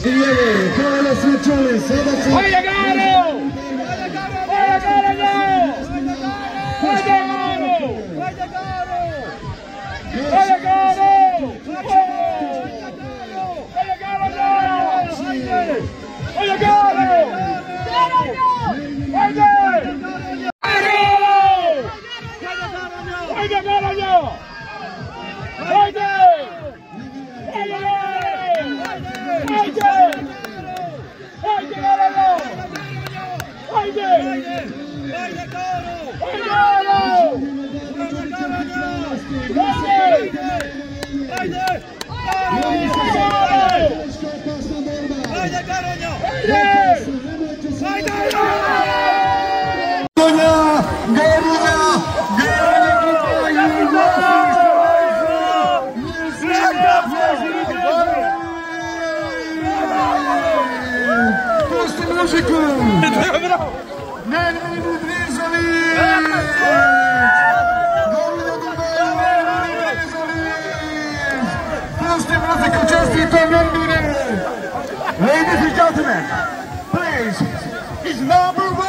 Diego, todos los lechones, ¡Vaya Garo! ¡Vaya Garo ya! ¡Vaya Garo! ¡Vaya Garo! ¡Vaya Garo! ¡Vaya Garo ya! ¡Vaya Garo! ¡Vaya! ¡Vaya Garo ya! ¡Vaya! Ladies and gentlemen, please, he's number 1.